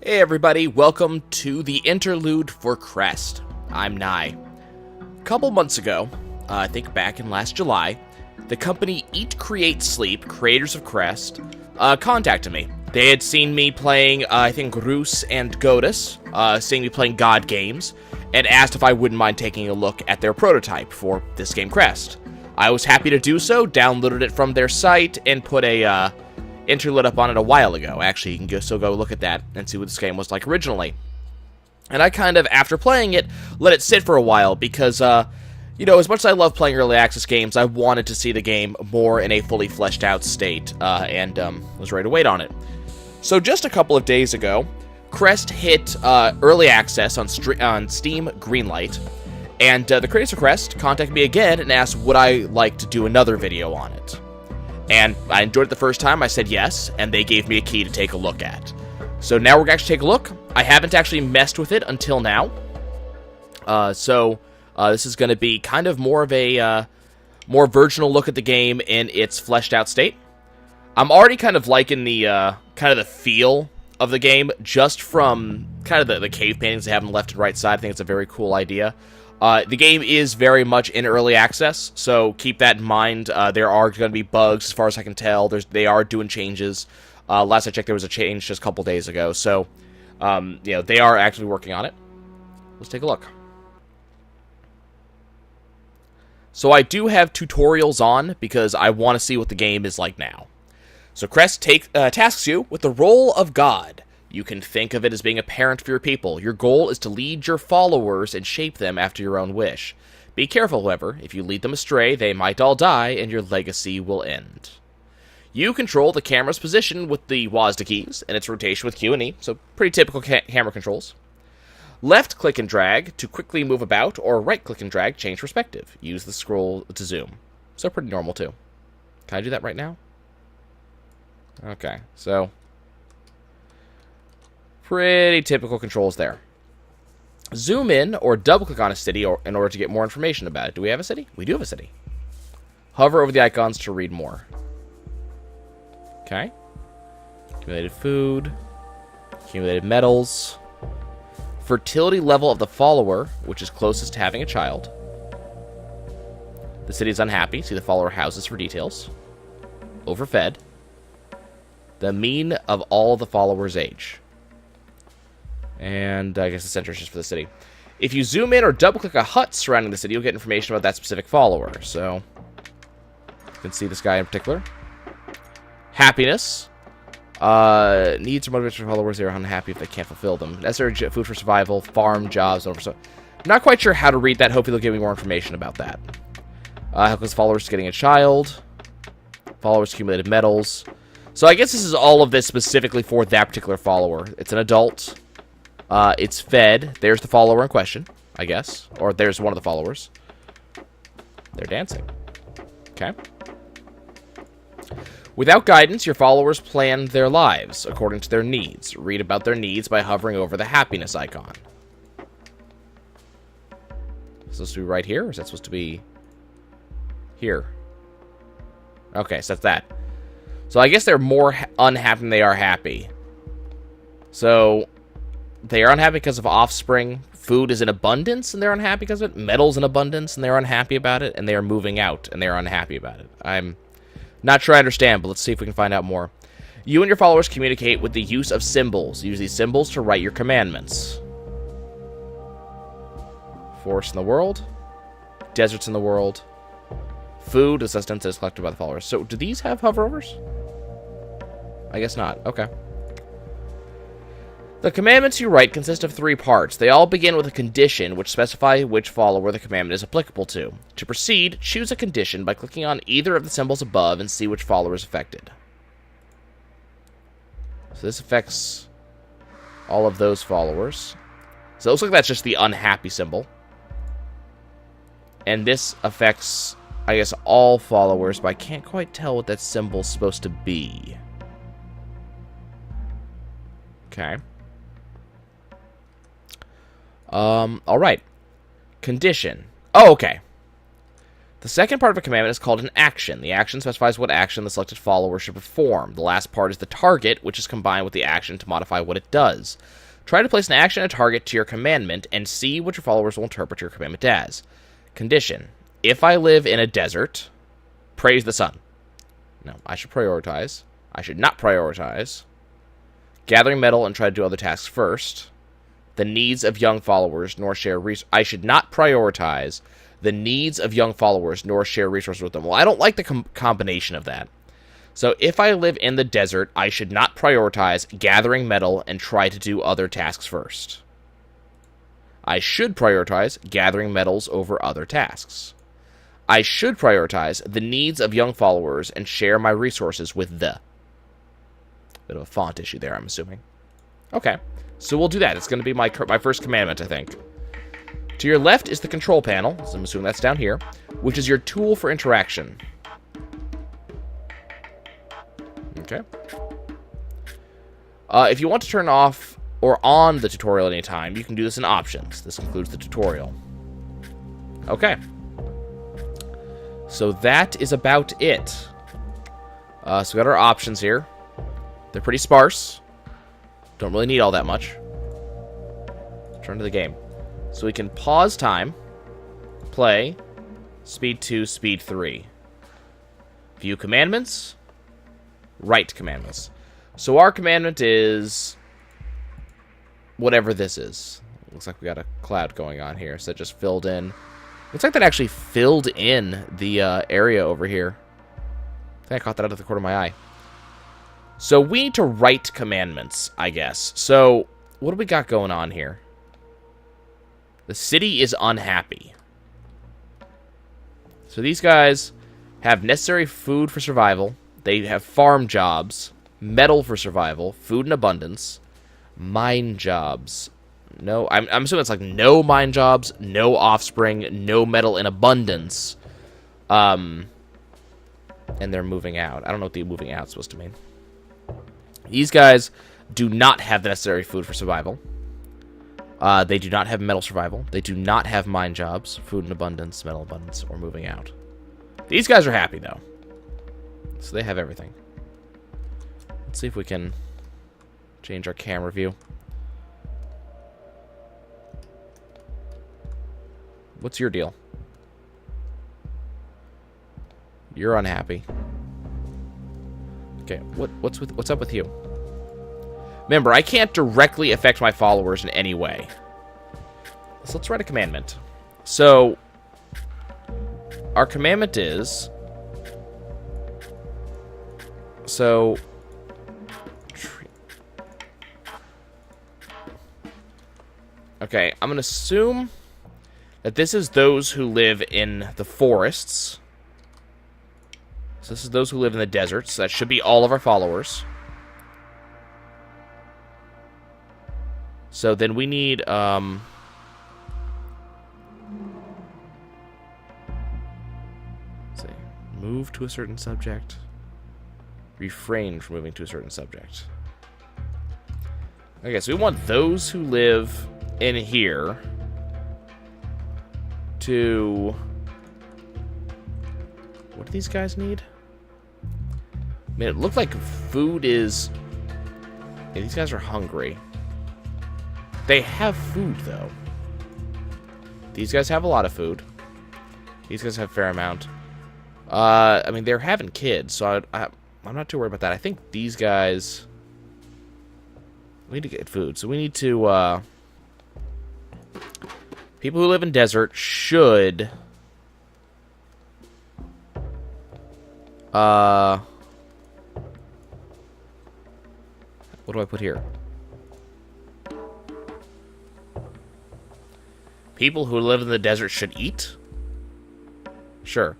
Hey everybody, welcome to the Interlude for Crest. I'm Nye. A couple months ago, I think back in last July, the company Eat, Create, Sleep, creators of Crest, contacted me. They had seen me playing, I think, Rus and Godus, seeing me playing God games, and asked if I wouldn't mind taking a look at their prototype for this game Crest. I was happy to do so, downloaded it from their site, and put a, Interlude up on it a while ago. Actually, you can still go look at that and see what this game was like originally. And I kind of, after playing it, let it sit for a while because, you know, as much as I love playing early access games, I wanted to see the game more in a fully fleshed out state, and was ready to wait on it. So just a couple of days ago, Crest hit early access on Steam Greenlight, and the creators of Crest contacted me again and asked would I like to do another video on it. And I enjoyed it the first time, I said yes, and they gave me a key to take a look at. So now we're going to actually take a look. I haven't actually messed with it until now. This is going to be kind of more of a more virginal look at the game in its fleshed out state. I'm already kind of liking the feel of the game just from kind of the cave paintings they have on the left and right side. I think it's a very cool idea. The game is very much in early access, so keep that in mind. There are going to be bugs, as far as I can tell. They are doing changes. Last I checked, there was a change just a couple days ago, so you know, they are actually working on it. Let's take a look. So I do have tutorials on because I want to see what the game is like now. So Crest tasks you with the role of God. You can think of it as being a parent for your people. Your goal is to lead your followers and shape them after your own wish. Be careful, however. If you lead them astray, they might all die, and your legacy will end. You control the camera's position with the WASD keys, and its rotation with Q and E, so pretty typical camera controls. Left click and drag to quickly move about, or right click and drag, change perspective. Use the scroll to zoom. So pretty normal, too. Can I do that right now? Okay, so pretty typical controls there. Zoom in or double click on a city in order to get more information about it. Do we have a city? We do have a city. Hover over the icons to read more. Okay. Accumulated food. Accumulated metals. Fertility level of the follower, which is closest to having a child. The city is unhappy. See the follower houses for details. Overfed. The mean of all the followers' age. And I guess the center is just for the city. If you zoom in or double-click a hut surrounding the city, you'll get information about that specific follower. So, you can see this guy in particular. Happiness. Needs or motivations for followers. They are unhappy if they can't fulfill them. Necessary food for survival, farm, jobs, and so. I'm not quite sure how to read that. Hopefully they'll give me more information about that. Helpless followers getting a child. Followers accumulated medals. So I guess this is all of this specifically for that particular follower. It's an adult. It's fed. There's the follower in question, I guess. Or there's one of the followers. They're dancing. Okay. Without guidance, your followers plan their lives according to their needs. Read about their needs by hovering over the happiness icon. Is this supposed to be right here? Or is that supposed to be here? Okay, so that's that. So I guess they're more unhappy than they are happy. So they are unhappy because of offspring. Food is in abundance, and they're unhappy because of it. Metal's in abundance, and they're unhappy about it. And they are moving out, and they're unhappy about it. I'm not sure I understand, but let's see if we can find out more. You and your followers communicate with the use of symbols. Use these symbols to write your commandments. Forests in the world. Deserts in the world. Food is sustenance that is collected by the followers. So, do these have hoverovers? I guess not. Okay. The commandments you write consist of 3 parts. They all begin with a condition which specify which follower the commandment is applicable to. To proceed, choose a condition by clicking on either of the symbols above and see which follower is affected. So this affects all of those followers. So it looks like that's just the unhappy symbol. And this affects, I guess, all followers, but I can't quite tell what that symbol's supposed to be. Okay. Alright. Condition. Oh, okay. The second part of a commandment is called an action. The action specifies what action the selected follower should perform. The last part is the target, which is combined with the action to modify what it does. Try to place an action and a target to your commandment and see what your followers will interpret your commandment as. Condition. If I live in a desert, praise the sun. No, I should prioritize. I should not prioritize. Gathering metal and try to do other tasks first. The needs of young followers, nor share resources. I should not prioritize the needs of young followers, nor share resources with them. Well, I don't like the combination of that. So if I live in the desert, I should not prioritize gathering metal and try to do other tasks first. I should prioritize gathering metals over other tasks. I should prioritize the needs of young followers and share my resources with the. Bit of a font issue there, I'm assuming. Okay, so we'll do that. It's going to be my first commandment, I think. To your left is the control panel, so I'm assuming that's down here, which is your tool for interaction. Okay. If you want to turn off or on the tutorial at any time, you can do this in options. This includes the tutorial. Okay. So that is about it. So we got our options here. They're pretty sparse. Don't really need all that much. Turn to the game. So we can pause time, play, speed 2, speed 3. View commandments, write commandments. So our commandment is whatever this is. Looks like we got a cloud going on here, so it just filled in. Looks like that actually filled in the area over here. I think I caught that out of the corner of my eye. So we need to write commandments, I guess. So what do we got going on here? The city is unhappy. So these guys have necessary food for survival. They have farm jobs, metal for survival, food in abundance, mine jobs. No, I'm assuming it's like no mine jobs, no offspring, no metal in abundance. And they're moving out. I don't know what the moving out is supposed to mean. These guys do not have the necessary food for survival. They do not have metal survival. They do not have mine jobs, food in abundance, metal abundance, or moving out. These guys are happy, though. So they have everything. Let's see if we can change our camera view. What's your deal? You're unhappy. Okay, what's up with you? Remember, I can't directly affect my followers in any way. So let's write a commandment. So, our commandment is... So... Okay, I'm going to assume that this is those who live in the forests. So this is those who live in the deserts. That should be all of our followers. So then we need, let's see, move to a certain subject. Refrain from moving to a certain subject. Okay, so we want those who live in here to... What do these guys need? I mean, it looked like food is... Yeah, these guys are hungry. They have food, though. These guys have a lot of food. These guys have a fair amount. I mean, they're having kids, so I'm not too worried about that. I think these guys... We need to get food, so we need to, people who live in desert should... What do I put here? People who live in the desert should eat? Sure.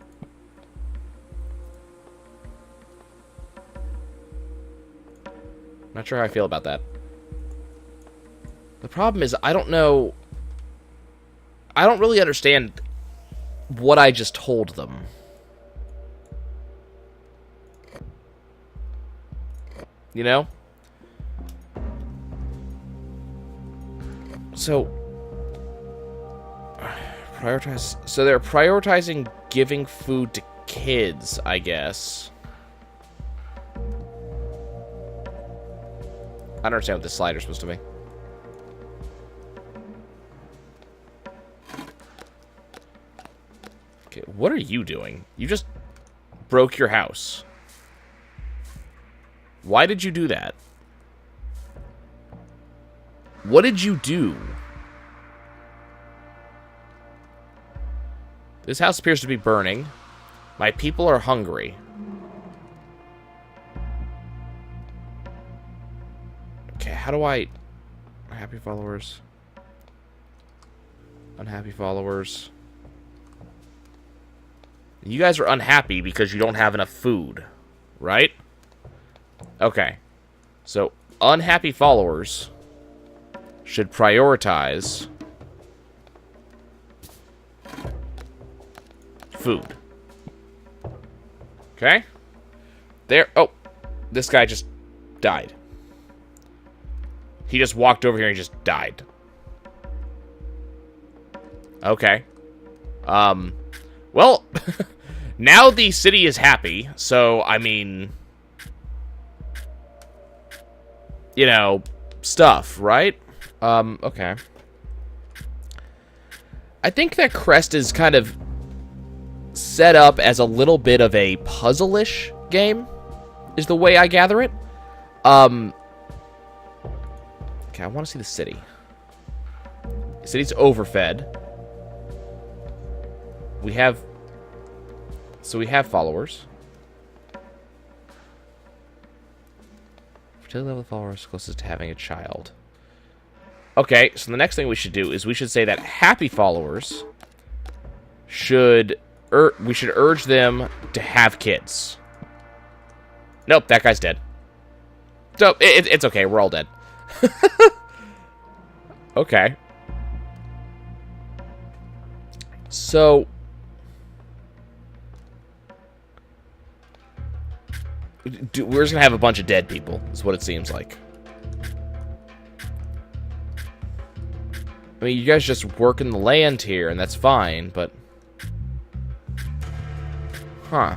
Not sure how I feel about that. The problem is, I don't know... I don't really understand what I just told them. You know? So... Prioritize... So they're prioritizing giving food to kids, I guess. I don't understand what this slider's supposed to be. Okay, what are you doing? You just broke your house. Why did you do that? What did you do? This house appears to be burning. My people are hungry. Okay, how do I... Happy followers. Unhappy followers. You guys are unhappy because you don't have enough food, right? Okay. So, unhappy followers should prioritize food. Okay? There. Oh, this guy just died. He just walked over here and just died. Okay. Well, now the city is happy, so, I mean, you know, stuff, right? Okay. I think that Crest is kind of set up as a little bit of a puzzle-ish game, is the way I gather it. Okay, I want to see the city. The city's overfed. We have... So we have followers. Fertility level of followers closest to having a child. Okay, so the next thing we should do is we should say that happy followers should... we should urge them to have kids. Nope, that guy's dead. So, it's okay, we're all dead. Okay. So... we're just gonna have a bunch of dead people, is what it seems like. I mean, you guys just working the land here, and that's fine, but... Huh.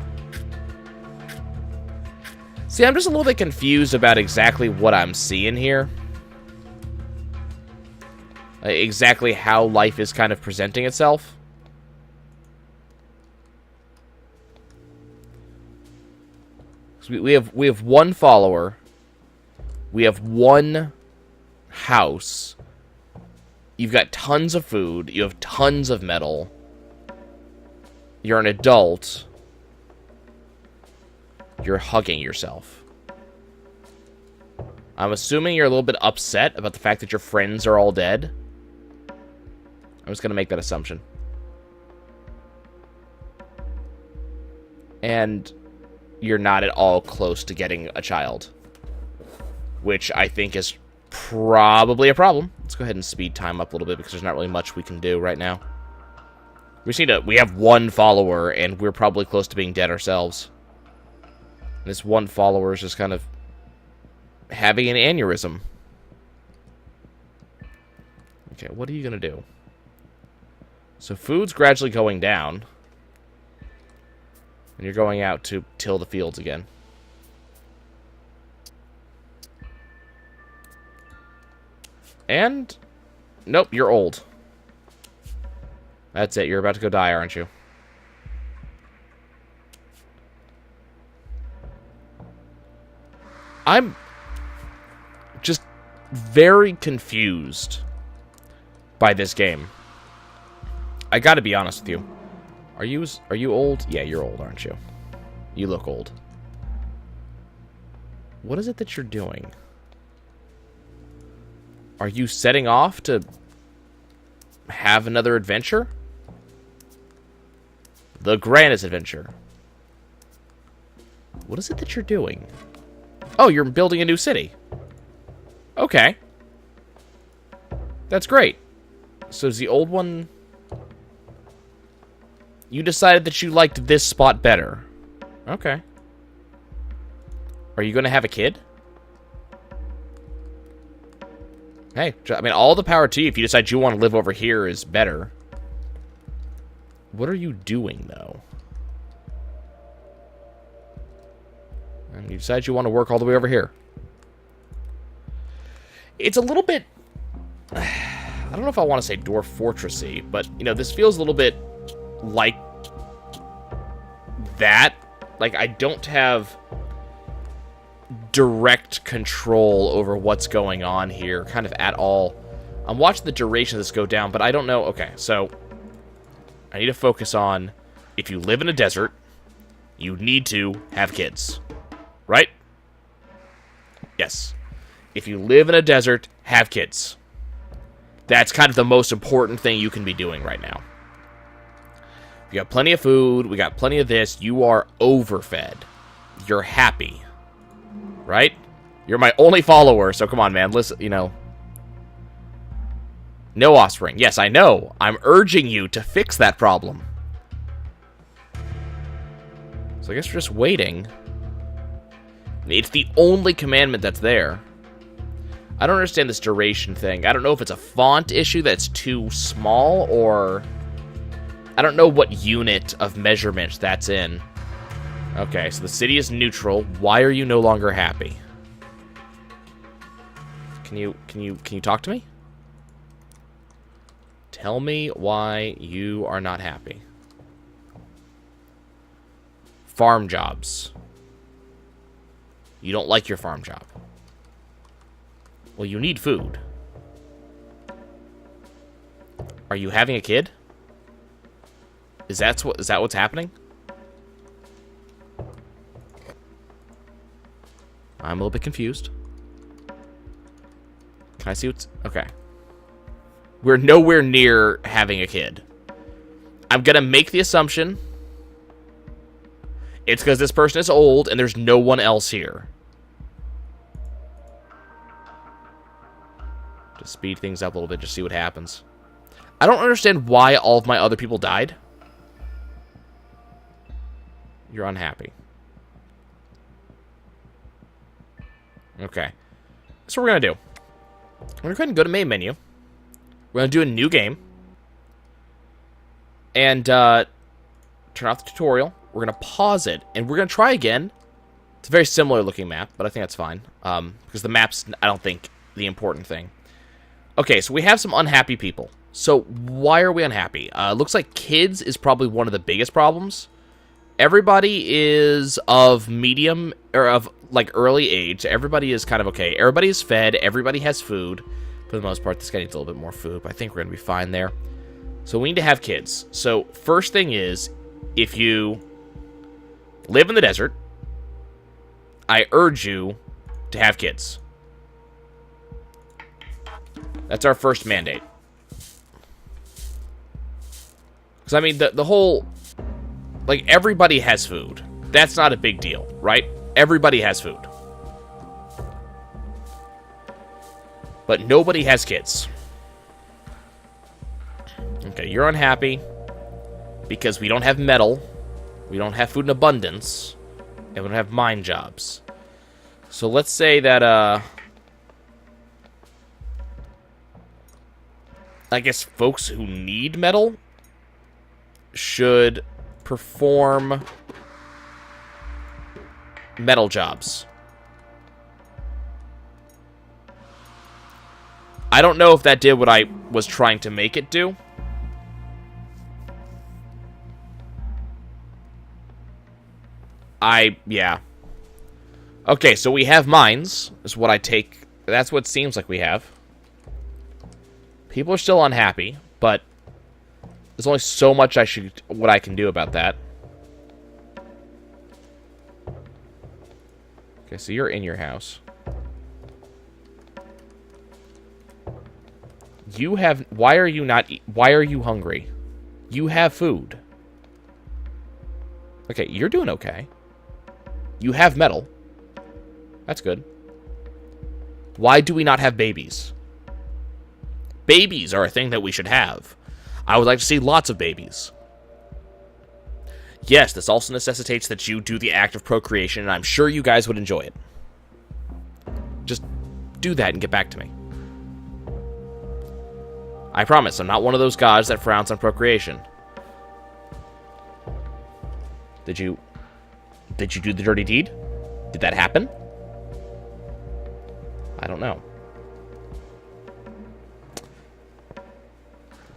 See, I'm just a little bit confused about exactly what I'm seeing here. Exactly how life is kind of presenting itself. We have one follower. We have one house. You've got tons of food. You have tons of metal. You're an adult. You're hugging yourself. I'm assuming you're a little bit upset about the fact that your friends are all dead. I'm just going to make that assumption. And you're not at all close to getting a child. Which I think is probably a problem. Let's go ahead and speed time up a little bit because there's not really much we can do right now. We just need to... We have one follower and we're probably close to being dead ourselves. And this one follower is just kind of having an aneurysm. Okay, what are you going to do? So food's gradually going down. And you're going out to till the fields again. And... Nope, you're old. That's it, you're about to go die, aren't you? I'm just very confused by this game. I gotta be honest with you. Are you old? Yeah, you're old, aren't you? You look old. What is it that you're doing? Are you setting off to have another adventure? The grandest adventure. What is it that you're doing? Oh, you're building a new city. Okay. That's great. So is the old one... You decided that you liked this spot better. Okay. Are you going to have a kid? Hey, I mean, all the power to you. If you decide you want to live over here is better. What are you doing, though? And you decide you want to work all the way over here. It's a little bit... I don't know if I want to say Dwarf Fortressy, but, you know, this feels a little bit like that. Like, I don't have direct control over what's going on here, kind of at all. I'm watching the duration of this go down, but I don't know. Okay, so I need to focus on, if you live in a desert, you need to have kids, right? Yes. If you live in a desert, have kids. That's kind of the most important thing you can be doing right now. We got plenty of food. We got plenty of this. You are overfed. You're happy. Right? You're my only follower, so come on, man. Listen, you know. No offspring. Yes, I know. I'm urging you to fix that problem. So I guess we're just waiting. It's the only commandment that's there. I don't understand this duration thing. I don't know if it's a font issue that's too small, or... I don't know what unit of measurement that's in. Okay, so the city is neutral. Why are you no longer happy? Can you talk to me? Tell me why you are not happy. Farm jobs. You don't like your farm job. Well, you need food. Are you having a kid? Is that what's happening? I'm a little bit confused. Can I see what's... Okay. We're nowhere near having a kid. I'm gonna make the assumption it's because this person is old and there's no one else here. Just speed things up a little bit, just see what happens. I don't understand why all of my other people died. You're unhappy. Okay. That's what we're going to do. We're going to go ahead and go to main menu. We're going to do a new game. And turn off the tutorial. We're going to pause it. And we're going to try again. It's a very similar looking map, but I think that's fine. Because the map's, I don't think, the important thing. Okay, so we have some unhappy people. So why are we unhappy? Looks like kids is probably one of the biggest problems. Everybody is of medium, or of, like, early age. Everybody is kind of okay. Everybody is fed. Everybody has food. For the most part, this guy needs a little bit more food, but I think we're going to be fine there. So we need to have kids. So first thing is, if you live in the desert, I urge you to have kids. That's our first mandate. Because, I mean, the whole... Like, everybody has food. That's not a big deal, right? Everybody has food. But nobody has kids. Okay, you're unhappy because we don't have metal, we don't have food in abundance, and we don't have mine jobs. So let's say that, I guess folks who need metal should perform metal jobs. I don't know if that did what I was trying to make it do. Yeah. Okay, so we have mines, is what I take. That's what it seems like we have. People are still unhappy, but there's only so much what I can do about that. Okay, so you're in your house. You have... Why are you not... Why are you hungry? You have food. Okay, you're doing okay. You have metal. That's good. Why do we not have babies? Babies are a thing that we should have. I would like to see lots of babies. Yes, this also necessitates that you do the act of procreation, and I'm sure you guys would enjoy it. Just do that and get back to me. I promise, I'm not one of those gods that frowns on procreation. Did you do the dirty deed? Did that happen? I don't know.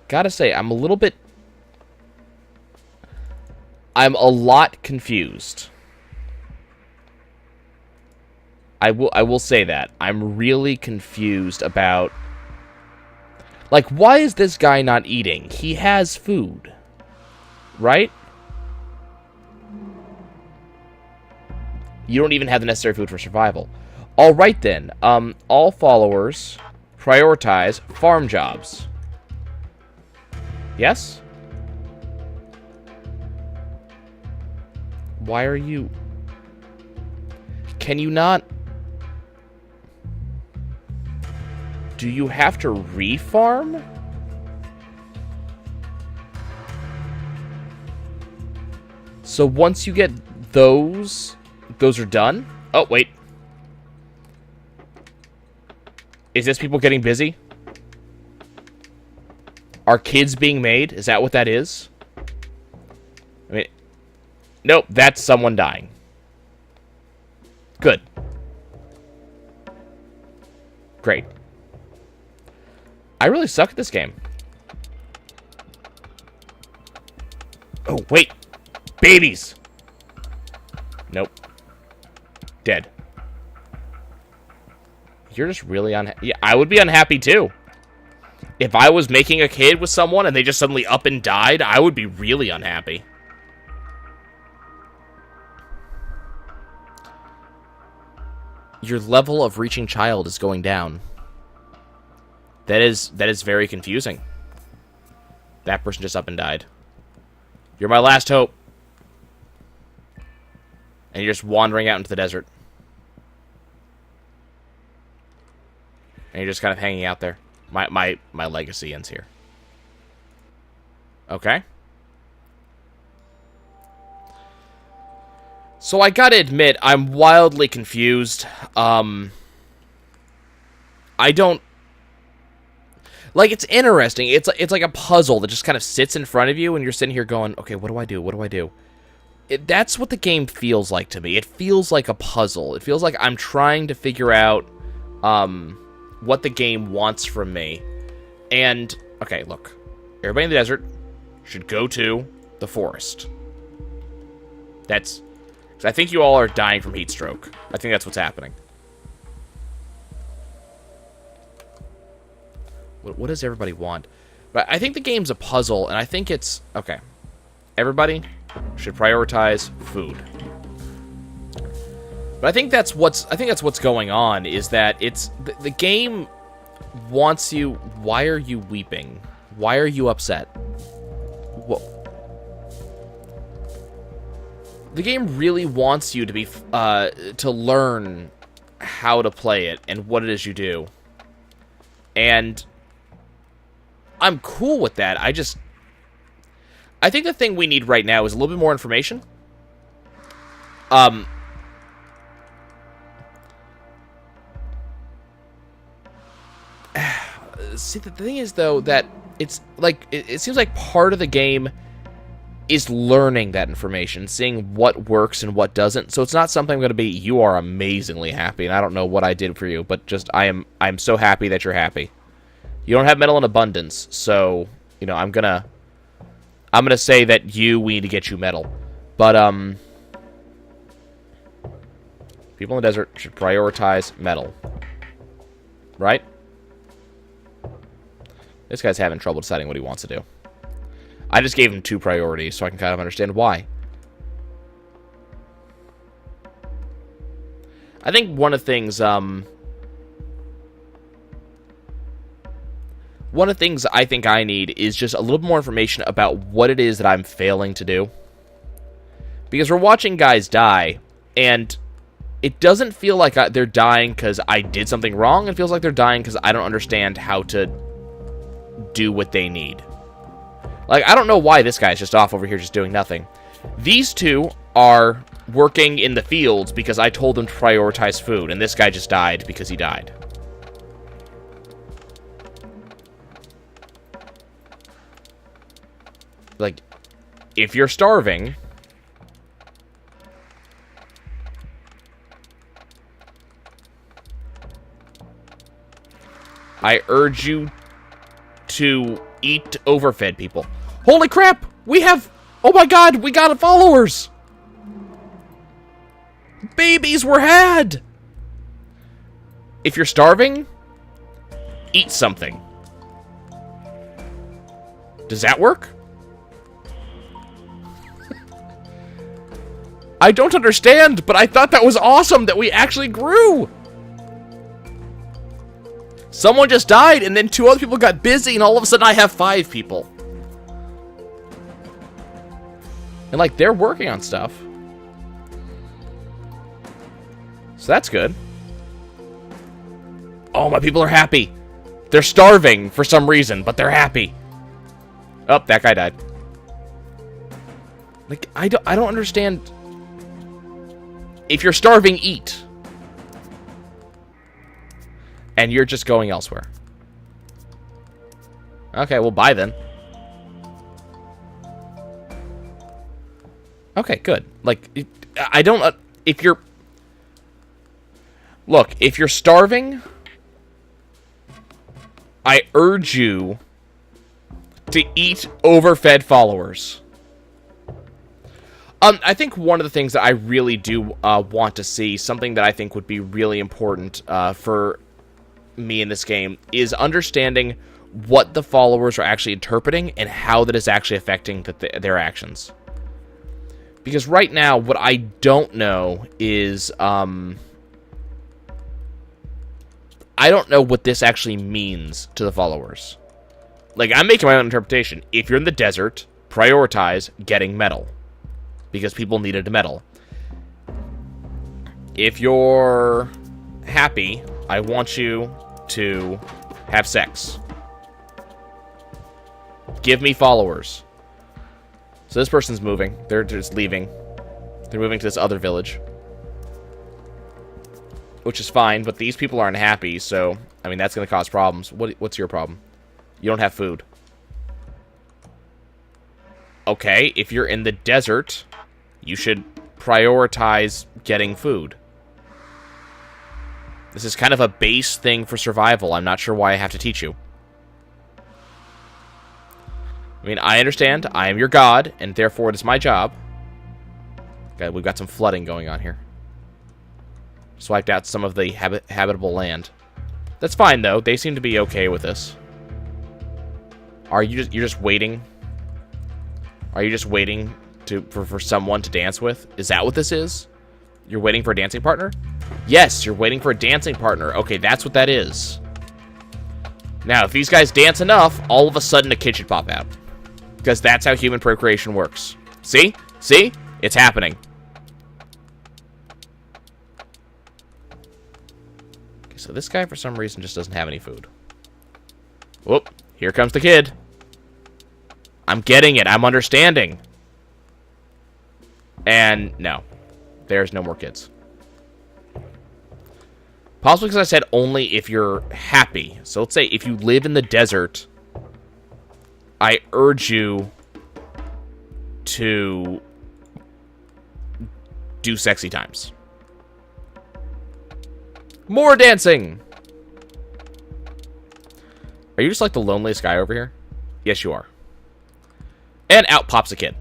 Gotta say, I'm a lot confused. I will say that. I'm really confused about... Like, why is this guy not eating? He has food. Right? You don't even have the necessary food for survival. Alright then. All followers prioritize farm jobs. Yes? Why are you... Can you not... Do you have to re-farm? So once you get those are done? Oh, wait. Is this people getting busy? Are kids being made? Is that what that is? I mean, nope, that's someone dying. Good. Great. I really suck at this game. Oh, wait. Babies. Nope. Dead. You're just really unhappy. Yeah, I would be unhappy too. If I was making a kid with someone and they just suddenly up and died, I would be really unhappy. Your level of reaching child is going down. That is very confusing. That person just up and died. You're my last hope. And you're just wandering out into the desert. And you're just kind of hanging out there. My legacy ends here. Okay. So I gotta admit, I'm wildly confused. I don't... Like, it's interesting. It's like a puzzle that just kind of sits in front of you, and you're sitting here going, okay, what do I do? What do I do? That's what the game feels like to me. It feels like a puzzle. It feels like I'm trying to figure out what the game wants from me. And, okay, look. Everybody in the desert should go to the forest. That's... 'cause I think you all are dying from heat stroke. I think that's what's happening. What does everybody want? But I think the game's a puzzle, and I think it's... Okay. Everybody should prioritize food. But I think that's what's going on, is that it's... The game wants you... Why are you weeping? Why are you upset? Well, the game really wants you to be... to learn how to play it and what it is you do. And... I'm cool with that. I think the thing we need right now is a little bit more information. See, the thing is, though, that it's like, it seems like part of the game is learning that information, seeing what works and what doesn't. So it's not something I'm going to be, you are amazingly happy, and I don't know what I did for you, but just, I'm so happy that you're happy. You don't have metal in abundance, so, you know, I'm gonna say that we need to get you metal. But, people in the desert should prioritize metal. Right? This guy's having trouble deciding what he wants to do. I just gave him 2 priorities, so I can kind of understand why. I think one of the things, one of the things I think I need is just a little bit more information about what it is that I'm failing to do. Because we're watching guys die, and it doesn't feel like they're dying because I did something wrong. It feels like they're dying because I don't understand how to do what they need. Like, I don't know why this guy's just off over here just doing nothing. These two are working in the fields because I told them to prioritize food, and this guy just died because he died. Like, if you're starving, I urge you to eat overfed people. Holy crap! We have... Oh my god, we got followers! Babies were had! If you're starving, eat something. Does that work? I don't understand, but I thought that was awesome that we actually grew! Someone just died, and then 2 other people got busy, and all of a sudden I have 5 people. And, like, they're working on stuff. So that's good. Oh, my people are happy. They're starving for some reason, but they're happy. Oh, that guy died. Like, I don't understand. If you're starving, eat. And you're just going elsewhere. Okay, well, bye then. Okay, good. Like, I don't... if you're... Look, if you're starving, I urge you to eat overfed followers. I think one of the things that I really do want to see, something that I think would be really important for me in this game, is understanding what the followers are actually interpreting and how that is actually affecting their actions. Because right now, what I don't know is, I don't know what this actually means to the followers. Like, I'm making my own interpretation. If you're in the desert, prioritize getting metal. Because people needed metal. If you're happy, I want you to have sex. Give me followers. So this person's moving. They're just leaving. They're moving to this other village. Which is fine, but these people aren't happy, so... I mean, that's going to cause problems. What's your problem? You don't have food. Okay, if you're in the desert, you should prioritize getting food. This is kind of a base thing for survival. I'm not sure why I have to teach you. I mean, I understand. I am your god, and therefore it is my job. Okay, we've got some flooding going on here. Swiped out some of the habitable land. That's fine, though. They seem to be okay with this. Are you just... You're just waiting? Are you just waiting for someone to dance with? Is that what this is? You're waiting for a dancing partner? Yes, you're waiting for a dancing partner. Okay, that's what that is. Now, if these guys dance enough, all of a sudden a kid should pop out. Because that's how human procreation works. See? See? It's happening. Okay, so this guy, for some reason, just doesn't have any food. Whoop. Here comes the kid. I'm getting it. I'm understanding. And no. There's no more kids. Possibly because I said only if you're happy. So let's say if you live in the desert, I urge you to do sexy times. More dancing! Are you just like the loneliest guy over here? Yes, you are. And out pops a kid.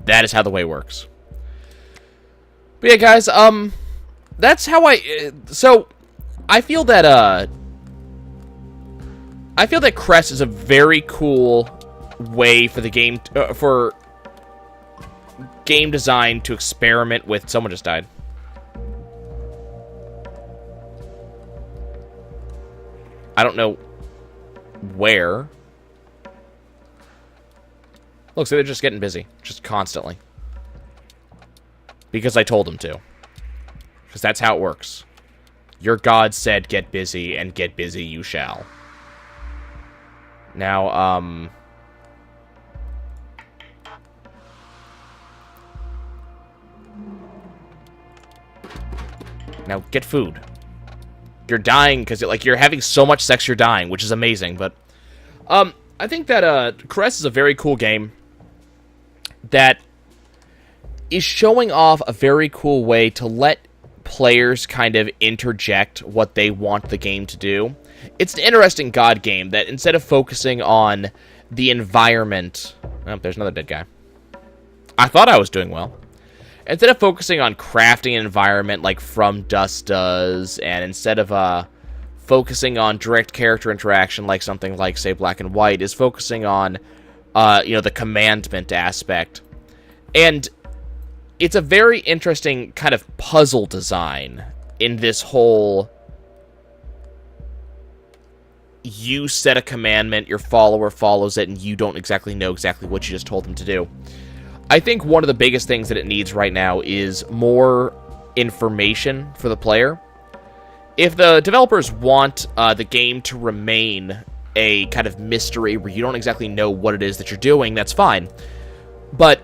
That is how the way works. But yeah, guys, that's how so, I feel that, Crest is a very cool way for the game, for game design to experiment with... Someone just died. I don't know where. Look, so they're just getting busy. Just constantly. Because I told them to. Because that's how it works. Your god said get busy, and get busy you shall. Now, now, get food. You're dying because you're having so much sex you're dying, which is amazing, but... I think that, Crest is a very cool game that is showing off a very cool way to let players kind of interject what they want the game to do. It's an interesting God game that instead of focusing on the environment... Oh, there's another dead guy. I thought I was doing well. Instead of focusing on crafting an environment like From Dust does, and instead of focusing on direct character interaction like something like, say, Black and White, is focusing on, the commandment aspect. And it's a very interesting kind of puzzle design in this whole... You set a commandment, your follower follows it, and you don't exactly know exactly what you just told them to do. I think one of the biggest things that it needs right now is more information for the player. If the developers want the game to remain a kind of mystery where you don't exactly know what it is that you're doing, that's fine. But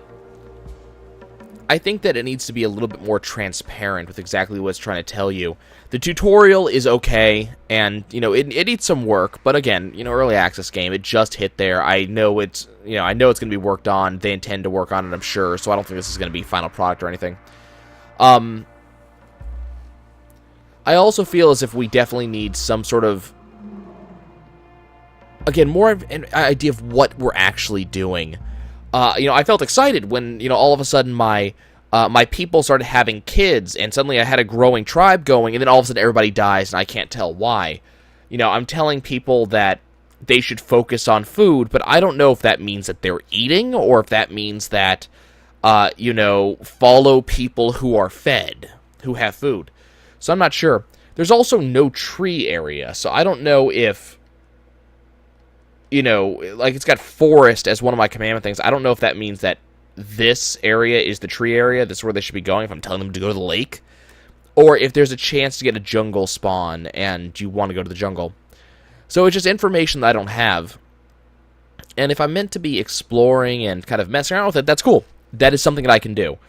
I think that it needs to be a little bit more transparent with exactly what it's trying to tell you. The tutorial is okay, and, it needs some work, but again, early access game, it just hit there. I know it's going to be worked on. They intend to work on it, I'm sure, so I don't think this is going to be final product or anything. I also feel as if we definitely need some sort of, again, more of an idea of what we're actually doing. I felt excited when, all of a sudden my people started having kids, and suddenly I had a growing tribe going, and then all of a sudden everybody dies, and I can't tell why. I'm telling people that they should focus on food, but I don't know if that means that they're eating, or if that means that, follow people who are fed, who have food. So I'm not sure. There's also no tree area, so I don't know if... it's got forest as one of my commandment things. I don't know if that means that this area is the tree area. This is where they should be going if I'm telling them to go to the lake. Or if there's a chance to get a jungle spawn and you want to go to the jungle. So it's just information that I don't have. And if I'm meant to be exploring and kind of messing around with it, that's cool. That is something that I can do.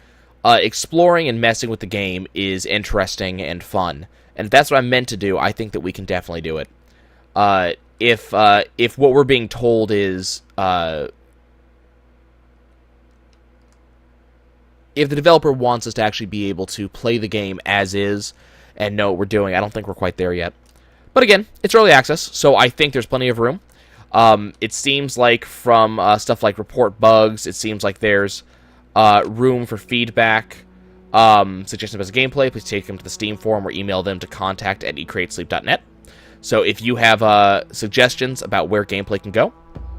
Exploring and messing with the game is interesting and fun. And if that's what I'm meant to do, I think that we can definitely do it. If what we're being told is, if the developer wants us to actually be able to play the game as is and know what we're doing, I don't think we're quite there yet. But again, it's early access, so I think there's plenty of room. It seems like from stuff like report bugs, it seems like there's room for feedback. Suggestions about the gameplay, please take them to the Steam forum or email them to contact@eatcreatesleep.net. So if you have suggestions about where gameplay can go,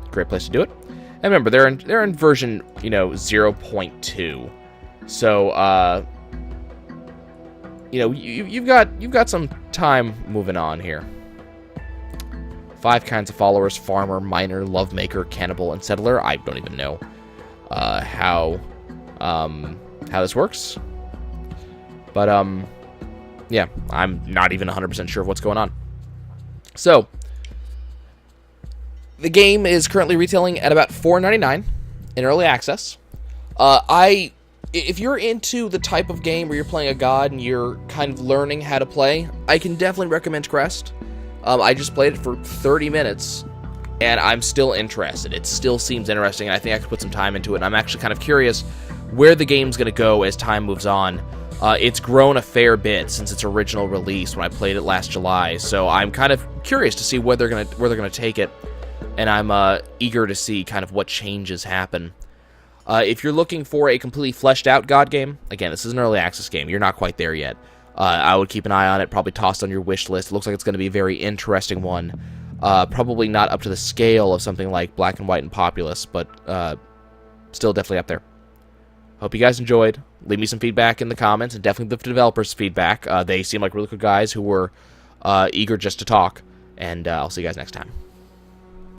great place to do it. And remember, they're in version 0.2. So you've got some time moving on here. 5 kinds of followers: farmer, miner, lovemaker, cannibal, and settler. I don't even know how this works. But yeah, I'm not even 100% sure of what's going on. So, the game is currently retailing at about $4.99 in early access. If you're into the type of game where you're playing a god and you're kind of learning how to play, I can definitely recommend Crest. I just played it for 30 minutes, and I'm still interested. It still seems interesting, and I think I could put some time into it. And I'm actually kind of curious where the game's going to go as time moves on. It's grown a fair bit since its original release when I played it last July, so I'm kind of curious to see where they're gonna take it, and I'm eager to see kind of what changes happen. If you're looking for a completely fleshed out God game, again, this is an early access game. You're not quite there yet. I would keep an eye on it, probably tossed on your wish list. It looks like it's going to be a very interesting one. Probably not up to the scale of something like Black and White and Populous, but still definitely up there. Hope you guys enjoyed. Leave me some feedback in the comments, and definitely the developers' feedback. They seem like really good guys who were eager just to talk, and I'll see you guys next time.